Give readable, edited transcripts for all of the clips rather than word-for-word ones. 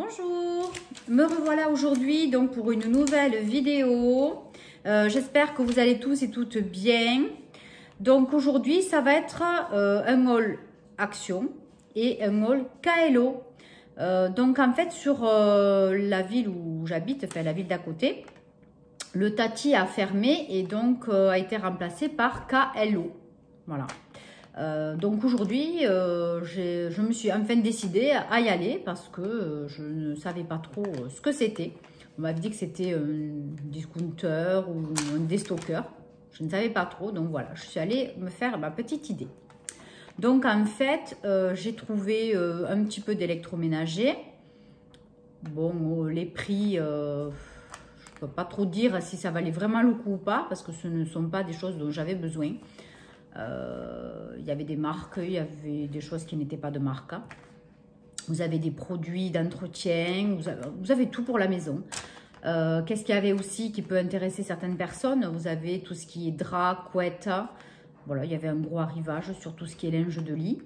Bonjour, me revoilà aujourd'hui donc pour une nouvelle vidéo. J'espère que vous allez tous et toutes bien. Donc aujourd'hui ça va être un haul Action et un haul Kaelo. Donc en fait sur la ville où j'habite, enfin la ville d'à côté, le Tati a fermé et donc a été remplacé par Kaelo. Voilà. Donc aujourd'hui, je me suis enfin décidée à y aller parce que je ne savais pas trop ce que c'était. On m'a dit que c'était un discounter ou un déstockeur. Je ne savais pas trop, donc voilà, je suis allée me faire ma petite idée. Donc en fait, j'ai trouvé un petit peu d'électroménager. Bon, les prix, je ne peux pas trop dire si ça valait vraiment le coup ou pas parce que ce ne sont pas des choses dont j'avais besoin. Il y avait des marques, il y avait des choses qui n'étaient pas de marque. Vous avez des produits d'entretien, vous avez tout pour la maison. Qu'est-ce qu'il y avait aussi qui peut intéresser certaines personnes? Vous avez tout ce qui est drap, couette. Voilà, il y avait un gros arrivage sur tout ce qui est linge de lit.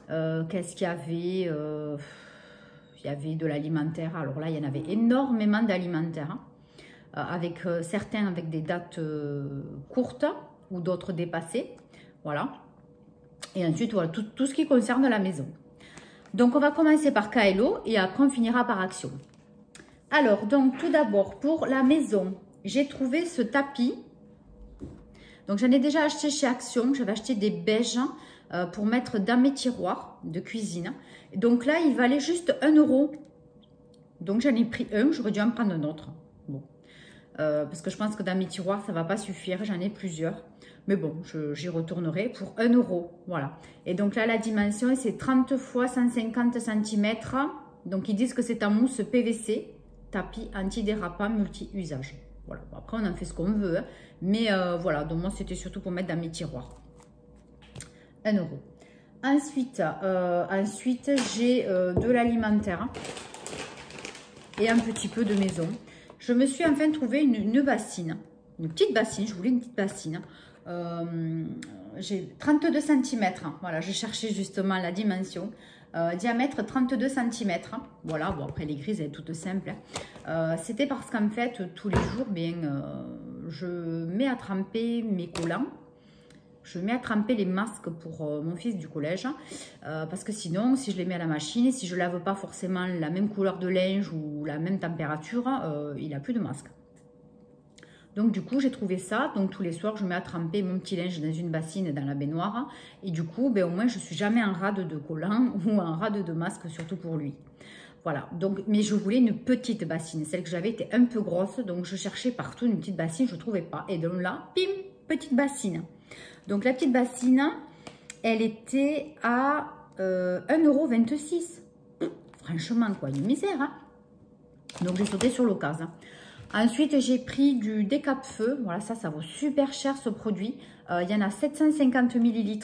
Qu'est-ce qu'il y avait? Il y avait de l'alimentaire. Alors là, il y en avait énormément d'alimentaire. Avec certains avec des dates courtes ou d'autres dépassées. Voilà. Et ensuite, voilà, tout ce qui concerne la maison. Donc, on va commencer par Kaelo et après, on finira par Action. Alors, donc, tout d'abord, pour la maison, j'ai trouvé ce tapis. Donc, j'en ai déjà acheté chez Action. J'avais acheté des beiges pour mettre dans mes tiroirs de cuisine. Donc là, il valait juste 1 €. Donc, j'en ai pris un. J'aurais dû en prendre un autre. Bon. Parce que je pense que dans mes tiroirs, ça ne va pas suffire. J'en ai plusieurs. Mais bon, j'y retournerai pour 1 €. Voilà. Et donc là, la dimension, c'est 30 x 150 cm. Donc, ils disent que c'est en mousse PVC, tapis antidérapant multi-usage. Voilà. Bon, après, on en fait ce qu'on veut. Hein. Mais voilà, donc moi, c'était surtout pour mettre dans mes tiroirs. 1 €. Ensuite j'ai de l'alimentaire et un petit peu de maison. Je me suis enfin trouvé une bassine, une petite bassine. Je voulais une petite bassine. J'ai 32 cm. Voilà, je cherchais justement la dimension. Diamètre 32 cm. Voilà, bon après les grises, elles sont toutes simples. C'était parce qu'en fait, tous les jours, je mets à tremper mes collants. Je mets à tremper les masques pour mon fils du collège. Parce que sinon, si je les mets à la machine, si je ne lave pas forcément la même couleur de linge ou la même température, il n'a plus de masque. Donc du coup, j'ai trouvé ça. Donc tous les soirs, je mets à tremper mon petit linge dans une bassine dans la baignoire. Et du coup, au moins, je ne suis jamais en rade de collant ou en rade de masque, surtout pour lui. Voilà. Donc, mais je voulais une petite bassine. Celle que j'avais était un peu grosse. Donc je cherchais partout une petite bassine. Je ne trouvais pas. Et donc là, pim, petite bassine. Donc la petite bassine, elle était à 1,26 €. Franchement, quoi, une misère. Hein. Donc j'ai sauté sur l'occasion. Ensuite, j'ai pris du décape-feu. Voilà, ça vaut super cher ce produit. Il y en a 750 ml.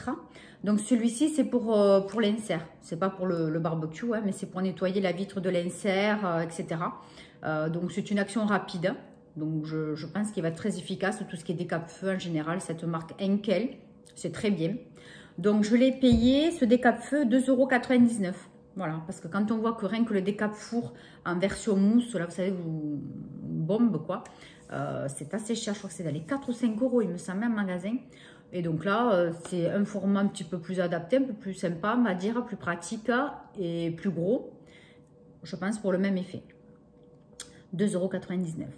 Donc celui-ci, c'est pour l'insert. C'est pas pour le barbecue, hein, mais c'est pour nettoyer la vitre de l'insert, etc. Donc c'est une action rapide. Donc je pense qu'il va être très efficace. Tout ce qui est décape-feu en général, cette marque Henkel, c'est très bien. Donc je l'ai payé, ce décape-feu, 2,99 €. Voilà, parce que quand on voit que rien que le décape-four en version mousse, là vous savez, une bombe quoi, c'est assez cher. Je crois que c'est dans les 4 ou 5 € il me semble en magasin. Et donc là, c'est un format un petit peu plus adapté, un peu plus sympa, on va dire, plus pratique et plus gros. Je pense pour le même effet. 2,99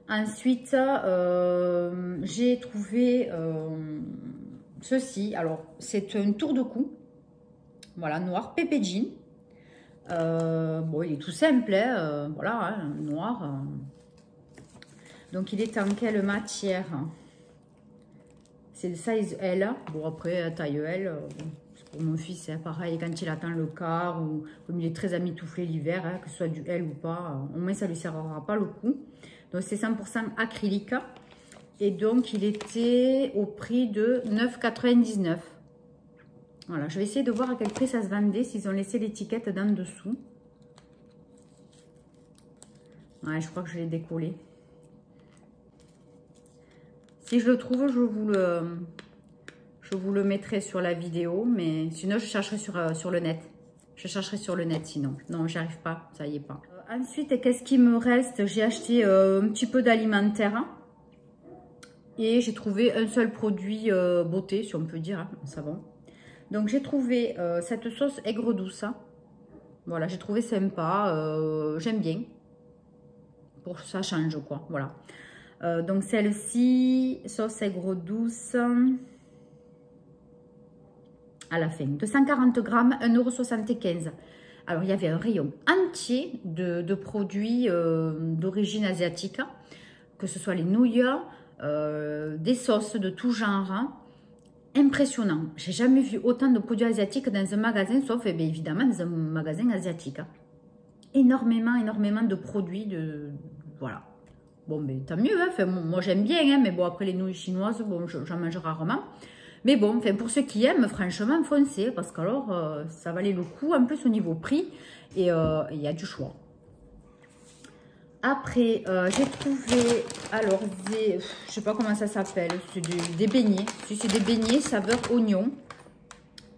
€. Ensuite, j'ai trouvé ceci. Alors, c'est un tour de cou. Voilà, noir, pépé jean. Bon, il est tout simple, hein, voilà, hein, noir. Donc, il est en quelle matière? C'est le size L. Bon, après, taille L, c'est pour mon fils, c'est pareil, quand il attend le car ou comme il est très amitouflé l'hiver, hein, que ce soit du L ou pas, au moins, ça ne lui servera pas le coup. Donc, c'est 100% acrylique. Et donc, il était au prix de 9,99 €. Voilà, je vais essayer de voir à quel prix ça se vendait, s'ils ont laissé l'étiquette d'en dessous. Ouais, je crois que je l'ai décollé. Si je le trouve, je vous le mettrai sur la vidéo, mais sinon je chercherai sur le net. Je chercherai sur le net sinon. Non, j'arrive pas, ça y est pas. Ensuite, qu'est-ce qui me reste? J'ai acheté un petit peu d'alimentaire. Et j'ai trouvé un seul produit beauté, si on peut dire, hein, en savon. Donc j'ai trouvé cette sauce aigre douce. Hein. Voilà, j'ai trouvé sympa. J'aime bien. Pour ça change quoi. Voilà. Donc celle-ci, sauce aigre douce. À la fin, 240 grammes, 1,75 €. Alors il y avait un rayon entier de produits d'origine asiatique. Que ce soit les nouilles, des sauces de tout genre. Hein. Impressionnant. J'ai jamais vu autant de produits asiatiques dans un magasin, sauf eh bien, évidemment dans un magasin asiatique. Hein. Énormément de produits. Voilà. Bon, mais tant mieux. Hein. Enfin, moi, j'aime bien. Hein, mais bon, après les nouilles chinoises, bon, j'en mange rarement. Mais bon, enfin, pour ceux qui aiment, franchement, foncez. Parce qu'alors, ça valait le coup. En plus, au niveau prix. Et il y a du choix. Après, j'ai trouvé, alors, je sais pas comment ça s'appelle, c'est des beignets. C'est des beignets saveur oignon.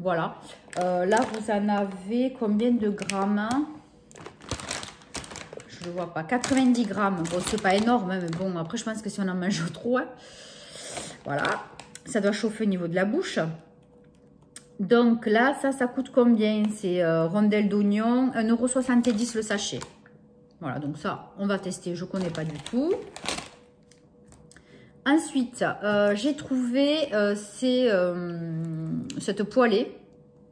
Voilà. Là, vous en avez combien de grammes? Je ne vois pas. 90 grammes. Bon, c'est pas énorme, hein, mais bon, après, je pense que si on en mange trop, hein, voilà. Ça doit chauffer au niveau de la bouche. Donc là, ça coûte combien? C'est rondelles d'oignon, 1,70 € le sachet. Voilà, donc ça, on va tester. Je ne connais pas du tout. Ensuite, j'ai trouvé cette poêlée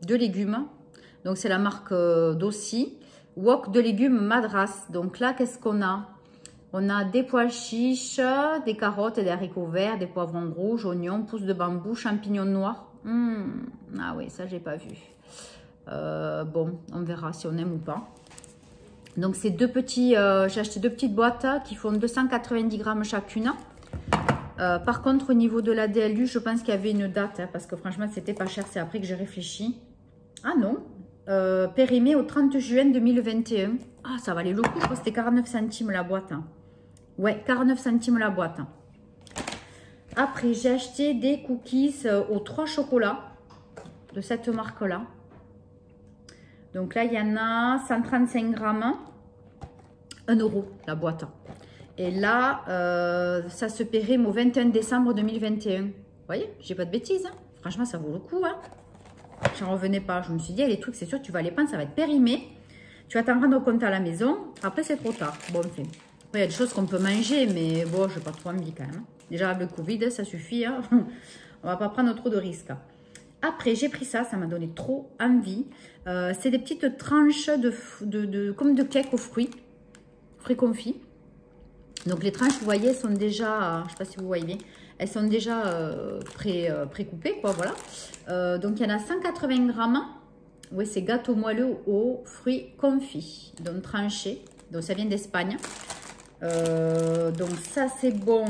de légumes. Donc, c'est la marque Dossi. Wok de légumes Madras. Donc là, qu'est-ce qu'on a? On a des pois chiches, des carottes, des haricots verts, des poivrons rouges, oignons, pousses de bambou, champignons noirs. Ah oui, ça, j'ai pas vu. Bon, on verra si on aime ou pas. Donc, c'est deux petits, j'ai acheté deux petites boîtes qui font 290 grammes chacune. Par contre, au niveau de la DLU, je pense qu'il y avait une date, hein, parce que franchement, c'était pas cher. C'est après que j'ai réfléchi. Ah non, périmé au 30 juin 2021. Ah, ça valait le coup, je crois que c'était 49 centimes la boîte. Hein. Ouais, 49 centimes la boîte. Hein. Après, j'ai acheté des cookies aux 3 chocolats de cette marque-là. Donc là, il y en a 135 grammes, 1 € la boîte. Et là, ça se périme au 21 décembre 2021. Vous voyez, j'ai pas de bêtises. Hein. Franchement, ça vaut le coup. Hein. J'en revenais pas. Je me suis dit, les trucs, c'est sûr, tu vas les prendre, ça va être périmé. Tu vas t'en rendre compte à la maison. Après, c'est trop tard. Bon, enfin. Après, il y a des choses qu'on peut manger, mais bon, je n'ai pas trop envie quand même. Déjà, avec le Covid, ça suffit. Hein. On va pas prendre trop de risques. Après, j'ai pris ça, ça m'a donné trop envie. C'est des petites tranches comme de cake aux fruits confits. Donc, les tranches, vous voyez, elles sont déjà, je ne sais pas si vous voyez bien, elles sont déjà pré-coupées, quoi, voilà. Donc, il y en a 180 grammes. Oui, c'est gâteau moelleux aux fruits confits, donc tranchés. Donc, ça vient d'Espagne. Donc, ça, c'est bon.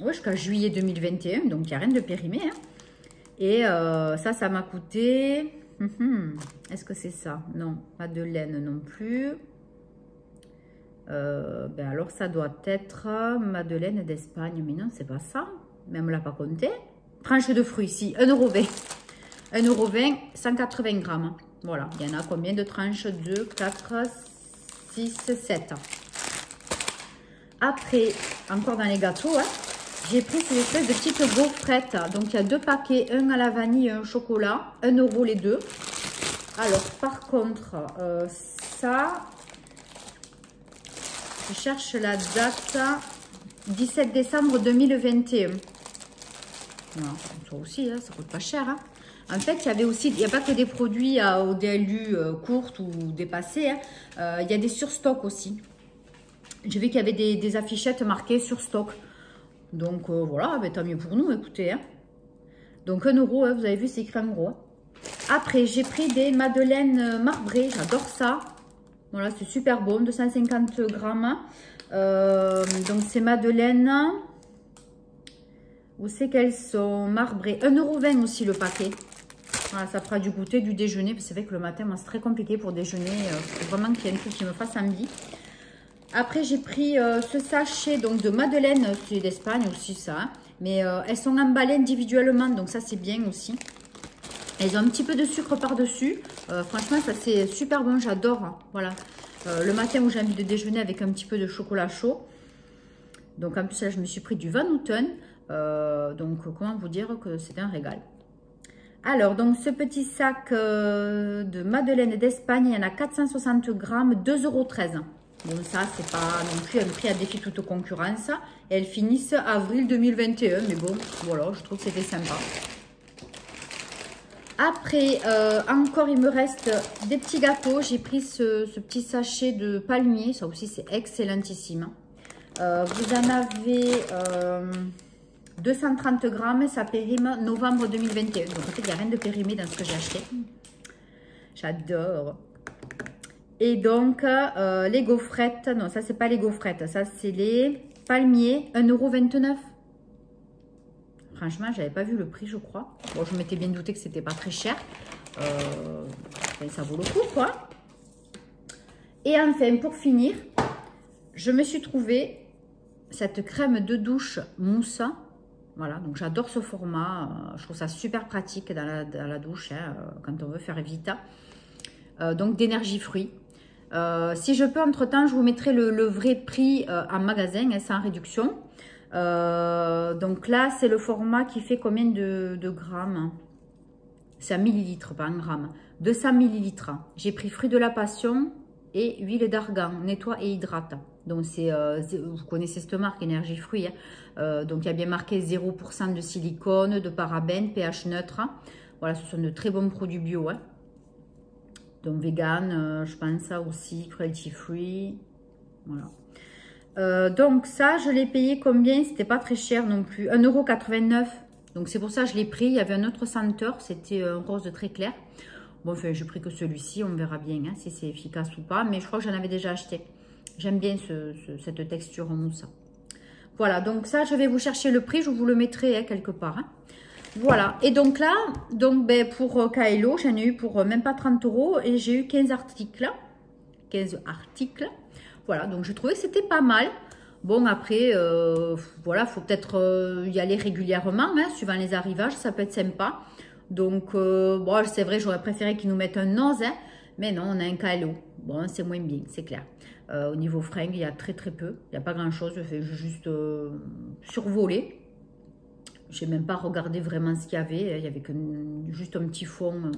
Oui, jusqu'à juillet 2021, donc il n'y a rien de périmé. Hein. Et ça m'a coûté... Est-ce que c'est ça? Non, Madeleine non plus. Ben alors, ça doit être Madeleine d'Espagne. Mais non, c'est pas ça. Mais on ne me l'a pas compté. Tranche de fruits, ici, 1,20 €. 1,20 €, 180 grammes. Voilà, il y en a combien de tranches? 2, 4, 6, 7. Après, encore dans les gâteaux, hein, j'ai pris ces espèces de petites gaufrettes. Donc, il y a 2 paquets, un à la vanille et un au chocolat. 1 € les deux. Alors, par contre, ça, je cherche la date, 17 décembre 2021. Voilà, ça aussi, hein, ça coûte pas cher. Hein. En fait, il y avait aussi, il n'y a pas que des produits au DLU courtes ou dépassées. Hein. Il y a des surstocks aussi. J'ai vu qu'il y avait des affichettes marquées sur stock. Donc voilà, ben, tant mieux pour nous, écoutez. Hein. Donc 1 €, hein, vous avez vu, c'est écrit en gros. Hein. Après, j'ai pris des madeleines marbrées, j'adore ça. Voilà, c'est super bon, 250 grammes. Donc ces madeleines, où c'est qu'elles sont marbrées? 1,20 € aussi le paquet. Voilà, ça fera du goûter, du déjeuner. C'est vrai que le matin, moi, c'est très compliqué pour déjeuner. Il faut vraiment qu'il y ait un truc qui me fasse envie. Après, j'ai pris ce sachet donc, de madeleine, c'est d'Espagne aussi ça. Hein. Mais elles sont emballées individuellement, donc ça c'est bien aussi. Elles ont un petit peu de sucre par-dessus. Franchement, ça c'est super bon, j'adore. Hein. Voilà. Le matin où j'ai envie de déjeuner avec un petit peu de chocolat chaud. Donc en plus là, je me suis pris du Van Houten. Donc comment vous dire que c'est un régal. Alors, donc ce petit sac de Madeleine d'Espagne, il y en a 460 grammes, 2,13 €. Bon, ça, c'est pas non plus un prix à défi toute concurrence. Et elles finissent avril 2021. Mais bon, voilà, je trouve que c'était sympa. Après, encore, il me reste des petits gâteaux. J'ai pris ce petit sachet de palmier. Ça aussi, c'est excellentissime. Vous en avez 230 grammes. Ça périme novembre 2021. Donc, en fait, il n'y a rien de périmé dans ce que j'ai acheté. J'adore. Et donc, les gaufrettes. Non, ça, c'est pas les gaufrettes. Ça, c'est les palmiers. 1,29 €. Franchement, j'avais pas vu le prix, je crois. Bon, je m'étais bien douté que c'était pas très cher. Ça vaut le coup, quoi. Et enfin, pour finir, je me suis trouvé cette crème de douche mousse. Voilà, donc j'adore ce format. Je trouve ça super pratique dans la douche, hein, quand on veut faire vite. Donc, d'énergie fruits. Si je peux, entre-temps, je vous mettrai le vrai prix en magasin, hein, sans réduction. Donc là, c'est le format qui fait combien de grammes? C'est un millilitre, pas un gramme. 200 millilitres. J'ai pris fruits de la passion et huile d'argan, nettoie et hydrate. Donc, vous connaissez cette marque, Énergie Fruits. Hein. Donc, il y a bien marqué 0% de silicone, de parabènes, pH neutre. Voilà, ce sont de très bons produits bio. Hein. Donc, vegan, je pense ça aussi, cruelty free. Voilà. Donc ça, je l'ai payé combien? C'était pas très cher non plus. 1,89 €. Donc c'est pour ça que je l'ai pris. Il y avait un autre senteur. C'était un rose très clair. Bon, enfin, j'ai pris que celui-ci. On verra bien hein, si c'est efficace ou pas. Mais je crois que j'en avais déjà acheté. J'aime bien cette texture mousse. Voilà, donc ça, je vais vous chercher le prix. Je vous le mettrai hein, quelque part. Hein. Voilà. Et donc là, pour Kaelo, j'en ai eu pour même pas 30 €. Et j'ai eu 15 articles. 15 articles. Voilà, donc je trouvais que c'était pas mal. Bon, après, voilà, il faut peut-être y aller régulièrement, hein, suivant les arrivages, ça peut être sympa. Donc, bon, c'est vrai, j'aurais préféré qu'ils nous mettent un nose, hein, mais non, on a un Kaelo. Bon, c'est moins bien, c'est clair. Au niveau fringues, il y a très peu, il n'y a pas grand-chose, je fais juste survoler. Je n'ai même pas regardé vraiment ce qu'il y avait, il y avait juste un petit fond,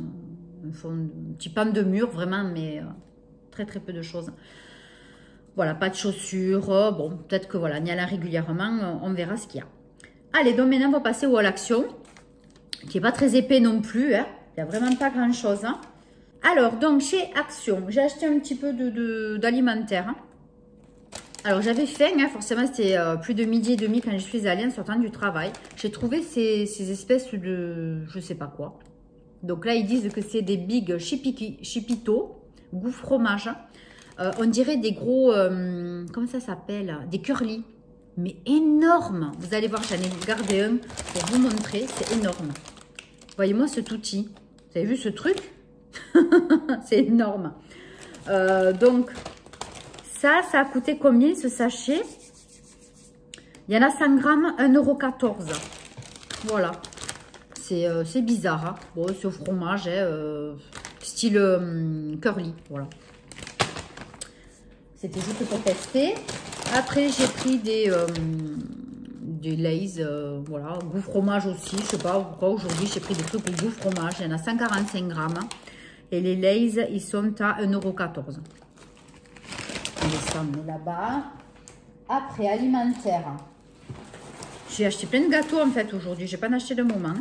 un petit pan de mur, vraiment, mais très peu de choses. Voilà, pas de chaussures. Bon, peut-être que voilà, y allant régulièrement, on verra ce qu'il y a. Allez, donc maintenant, on va passer au All Action, qui n'est pas très épais non plus. Hein. Il n'y a vraiment pas grand-chose. Hein. Alors, donc, chez Action, j'ai acheté un petit peu d'alimentaire. Hein. Alors, j'avais faim, hein, forcément, c'était plus de midi et demi quand je suis allée en sortant du travail. J'ai trouvé ces espèces de... je sais pas quoi. Donc là, ils disent que c'est des Big Chipito, goût fromage. On dirait des gros, comment ça s'appelle? Des curly, mais énormes. Vous allez voir, j'en ai gardé un pour vous montrer, c'est énorme. Voyez-moi cet outil. Vous avez vu ce truc? C'est énorme. Donc, ça a coûté combien ce sachet? Il y en a 100 grammes, 1,14 €. Voilà. C'est bizarre. Hein. Bon, c'est au fromage, hein, style curly. Voilà. C'était juste pour tester. Après, j'ai pris des Lay's, voilà, goût fromage aussi. Je sais pas pourquoi aujourd'hui j'ai pris des trucs au goût fromage. Il y en a 145 grammes. Et les Lay's, ils sont à 1,14 €. On descend là-bas. Après, alimentaire. J'ai acheté plein de gâteaux en fait aujourd'hui. J'ai pas en acheté de moment.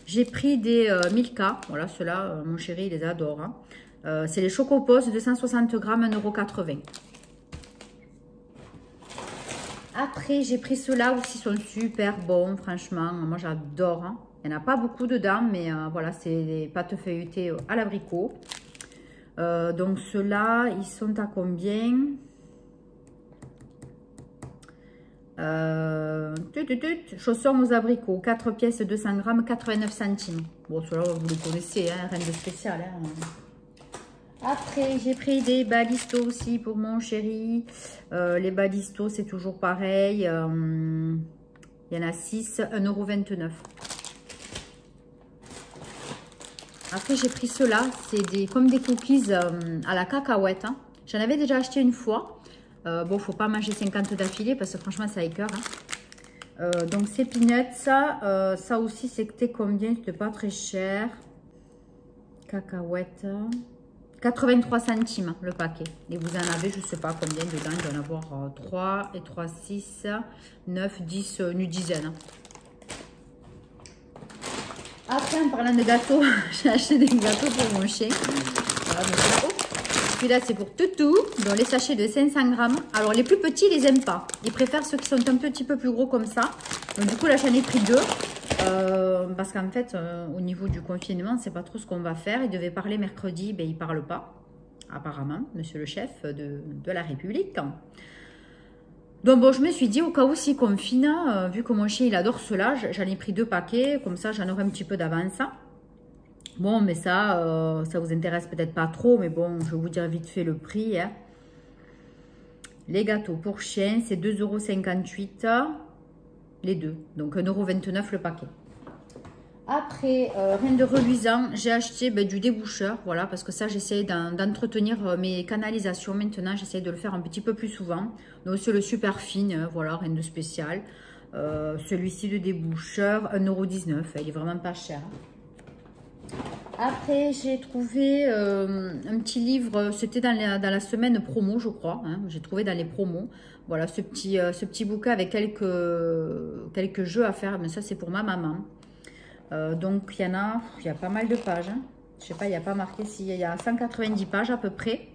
J'ai pris des Milka. Voilà, ceux-là, mon chéri, il les adore. Hein. C'est les Chocopos, 260 grammes, 1,80 €. Après, j'ai pris ceux-là aussi, ils sont super bons, franchement. Moi, j'adore. Hein. Il n'y en a pas beaucoup dedans, mais voilà, c'est des pâtes feuilletées à l'abricot. Donc, ceux-là, ils sont à combien? Chaussons aux abricots, 4 pièces, 200 grammes, 89 centimes. Bon, ceux-là, vous les connaissez, hein, rien de spécial. Hein. Après, j'ai pris des balistos aussi pour mon chéri. Les balistos, c'est toujours pareil. Il y en a 6, 1,29 €. Après, j'ai pris ceux-là. C'est comme des cookies à la cacahuète. Hein. J'en avais déjà acheté une fois. Bon, faut pas manger 50 d'affilée parce que franchement, ça écoeure. Hein. Donc, ces peanuts, ça aussi, c'était combien? C'était pas très cher. Cacahuètes. 83 centimes le paquet. Et vous en avez, je sais pas combien dedans. Il doit en avoir 3 et 3, 6, 9, 10, une dizaine. Après, en parlant de gâteaux, j'ai acheté des gâteaux pour mon chien. Voilà, celui-là, c'est pour Toutou. Dans les sachets de 500 grammes. Alors, les plus petits, ils les aiment pas. Ils préfèrent ceux qui sont un petit peu plus gros comme ça. Donc, du coup, là, j'en ai pris 2. Parce qu'en fait, au niveau du confinement, c'est pas trop ce qu'on va faire. Il devait parler mercredi, ben, il parle pas. Apparemment, monsieur le chef de la République. Donc bon, je me suis dit, au cas où s'il confine, vu que mon chien, il adore cela, j'en ai pris 2 paquets, comme ça, j'en aurai un petit peu d'avance. Bon, mais ça vous intéresse peut-être pas trop, mais bon, je vais vous dire vite fait le prix. Hein. Les gâteaux pour chien, c'est 2,58 €, les deux. Donc 1,29 € le paquet. Après, rien de reluisant, j'ai acheté du déboucheur, voilà, parce que ça, j'essaie d'entretenir mes canalisations. Maintenant, j'essaie de le faire un petit peu plus souvent. Donc, c'est le super fine, voilà, rien de spécial. Celui-ci de déboucheur, 1,19 €, il est vraiment pas cher. Après, j'ai trouvé un petit livre, c'était dans la semaine promo, je crois. Hein, j'ai trouvé dans les promos. Voilà, ce petit bouquin avec quelques jeux à faire, mais ça, c'est pour ma maman. Donc, il y a pas mal de pages. Hein. Je sais pas, il n'y a pas marqué s'il y a 190 pages à peu près.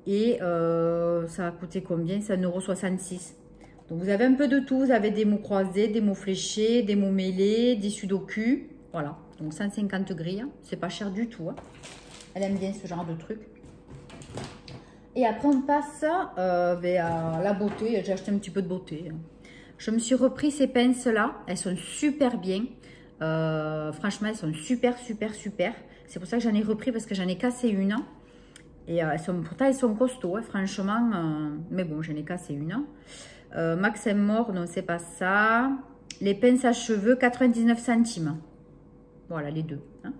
Et ça a coûté combien? C'est 1,66 €. Donc, vous avez un peu de tout. Vous avez des mots croisés, des mots fléchés, des mots mêlés, des sudoku. Voilà. Donc, 150 grilles. C'est pas cher du tout. Hein. Elle aime bien ce genre de truc. Et après, on passe à la beauté. J'ai acheté un petit peu de beauté. Je me suis repris ces pinces-là. Elles sont super bien. Franchement, elles sont super. C'est pour ça que j'en ai repris parce que j'en ai cassé une. Et pourtant, elles sont costauds, hein, franchement. Mais bon, j'en ai cassé une. Max Mort, non, c'est pas ça. Les pinces à cheveux, 99 centimes. Voilà, les deux. Hein.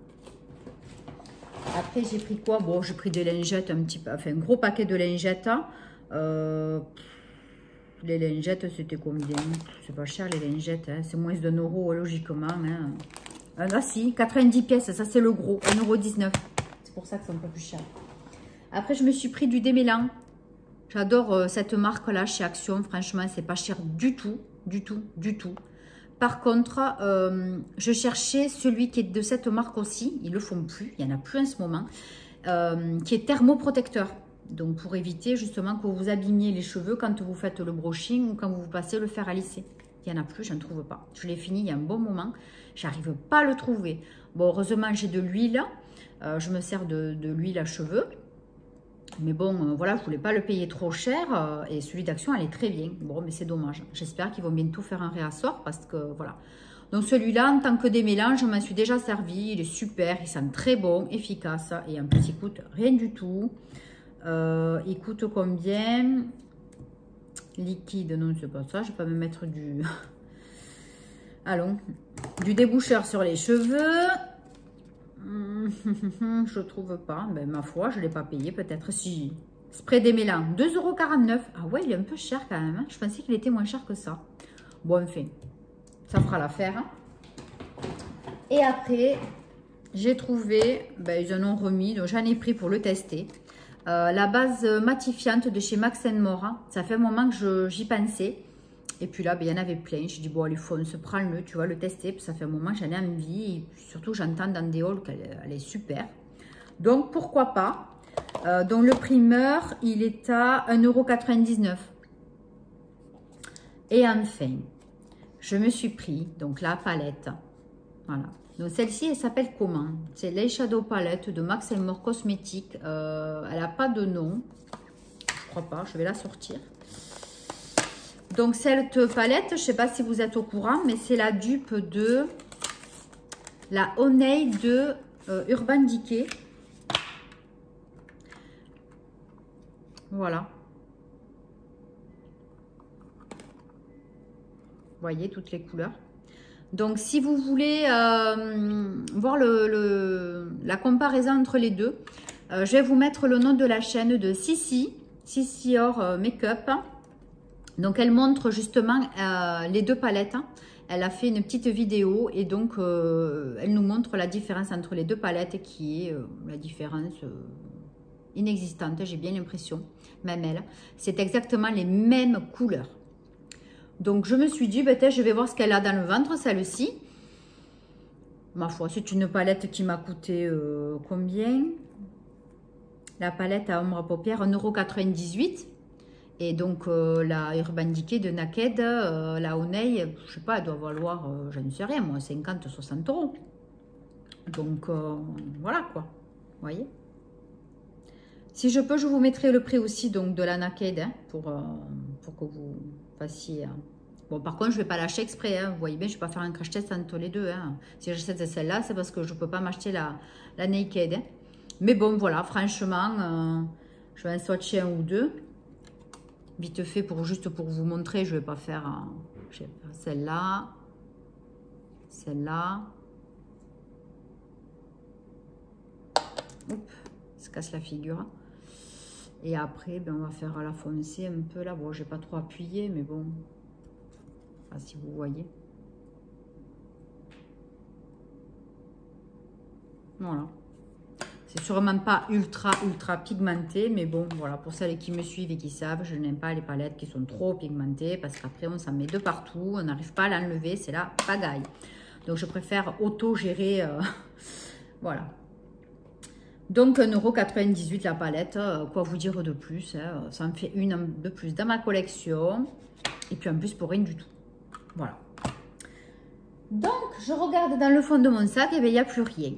Après, j'ai pris quoi? Bon, j'ai pris des lingettes, un gros paquet de lingettes. Les lingettes, c'était combien? C'est pas cher, les lingettes. Hein. C'est moins d'1 €, logiquement. Hein. Ah si, 90 pièces, ça c'est le gros, 1,19 €. C'est pour ça que c'est un peu plus cher. Après, je me suis pris du démêlant. J'adore cette marque-là chez Action. Franchement, c'est pas cher du tout. Par contre, je cherchais celui qui est de cette marque aussi. Ils le font plus, il n'y en a plus en ce moment. Qui est thermoprotecteur. Donc, pour éviter justement que vous abîmiez les cheveux quand vous faites le brushing ou quand vous passez le fer à lisser. Il n'y en a plus, je ne trouve pas. Je l'ai fini il y a un bon moment. J'arrive pas à le trouver. Bon, heureusement, j'ai de l'huile. Je me sers de l'huile à cheveux. Mais bon, voilà, je ne voulais pas le payer trop cher. Et celui d'Action, elle est très bien. Bon, mais c'est dommage. J'espère qu'ils vont bientôt faire un réassort parce que, voilà. Donc, celui-là, en tant que démêlant, je m'en suis déjà servi. Il est super, il sent très bon, efficace. Et en plus, il coûte rien du tout. Il coûte combien? Liquide, non, c'est pas ça. Je vais pas me mettre du... Allons. Du déboucheur sur les cheveux. Je trouve pas. Ben, ma foi, je ne l'ai pas payé. Peut-être si. Spray démêlant, 2,49 €. Ah ouais, il est un peu cher quand même. Hein. Je pensais qu'il était moins cher que ça. Bon, enfin, ça fera l'affaire. Hein. Et après, j'ai trouvé, ils en ont remis, donc j'en ai pris pour le tester. La base matifiante de chez Max Mort. Hein. Ça fait un moment que j'y pensais. Et puis là, il y en avait plein. Je dis, bon, allez, fonce, prends-le, tu vas le tester. Puis ça fait un moment que j'en ai envie. Et puis surtout, j'entends dans des hauls qu'elle est super. Donc, pourquoi pas. Donc, le primeur, il est à 1,99 €. Et enfin, je me suis pris, donc la palette. Voilà. Donc, celle-ci, elle s'appelle comment? C'est l'Eyeshadow Palette de Max Mort Cosmétiques. Elle n'a pas de nom. Je crois pas. Je vais la sortir. Donc, cette palette, je ne sais pas si vous êtes au courant, mais c'est la dupe de la Honey de Urban Decay. Voilà. Vous voyez toutes les couleurs. Donc, si vous voulez voir la comparaison entre les deux, je vais vous mettre le nom de la chaîne de Sissi Or Makeup. Donc, elle montre justement les deux palettes. Elle a fait une petite vidéo et donc, elle nous montre la différence entre les deux palettes qui est la différence inexistante, j'ai bien l'impression, même elle. C'est exactement les mêmes couleurs. Donc, je me suis dit, peut-être je vais voir ce qu'elle a dans le ventre, celle-ci. Ma foi, c'est une palette qui m'a coûté combien? La palette à ombre à paupières, 1,98 €. Et donc, la Urban Decay de Naked, la Honey, je sais pas, elle doit valoir, je ne sais rien, moi, 50-60 €. Donc, voilà quoi. Vous voyez? Si je peux, je vous mettrai le prix aussi donc, de la Naked hein, pour que vous fassiez... Bon, par contre, je ne vais pas l'acheter exprès. Hein. Vous voyez bien, je ne vais pas faire un crash test entre les deux. Hein. Si j'achète celle-là, c'est parce que je ne peux pas m'acheter la Naked. Hein. Mais bon, voilà, franchement, je vais en swatcher un ou deux. Vite fait, juste pour vous montrer, je ne vais pas faire celle-là, celle-là. Hop, ça casse la figure. Et après, ben, on va faire la foncée un peu là. Bon, je n'ai pas trop appuyé, mais bon. Enfin, si vous voyez. Voilà. C'est sûrement pas ultra pigmenté, mais bon, voilà, pour celles qui me suivent et qui savent, je n'aime pas les palettes qui sont trop pigmentées parce qu'après, on s'en met de partout, on n'arrive pas à l'enlever, c'est la pagaille. Donc, je préfère auto-gérer, voilà. Donc, 1,98 € la palette, quoi vous dire de plus, hein, ça me fait une de plus dans ma collection, et puis en plus pour rien du tout, voilà. Donc, je regarde dans le fond de mon sac, et bien il n'y a plus rien.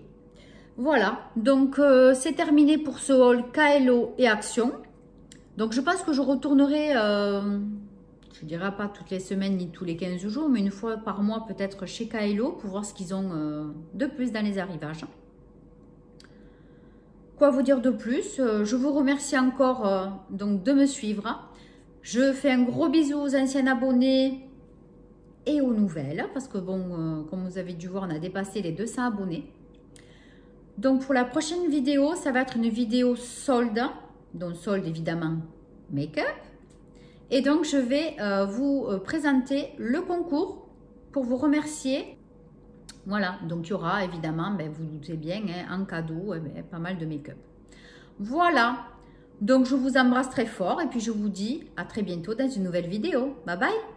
Voilà, donc c'est terminé pour ce haul KLO et Action. Donc je pense que je retournerai, je dirais pas toutes les semaines ni tous les 15 jours, mais une fois par mois peut-être chez KLO pour voir ce qu'ils ont de plus dans les arrivages. Quoi vous dire de plus? Je vous remercie encore donc de me suivre. Je fais un gros bisou aux anciens abonnés et aux nouvelles parce que bon, comme vous avez dû voir, on a dépassé les 200 abonnés. Donc, pour la prochaine vidéo, ça va être une vidéo solde. Donc, solde, évidemment, make-up. Et donc, je vais vous présenter le concours pour vous remercier. Voilà. Donc, il y aura, évidemment, ben, vous doutez bien, hein, en cadeau, ben, pas mal de make-up. Voilà. Donc, je vous embrasse très fort et puis je vous dis à très bientôt dans une nouvelle vidéo. Bye bye.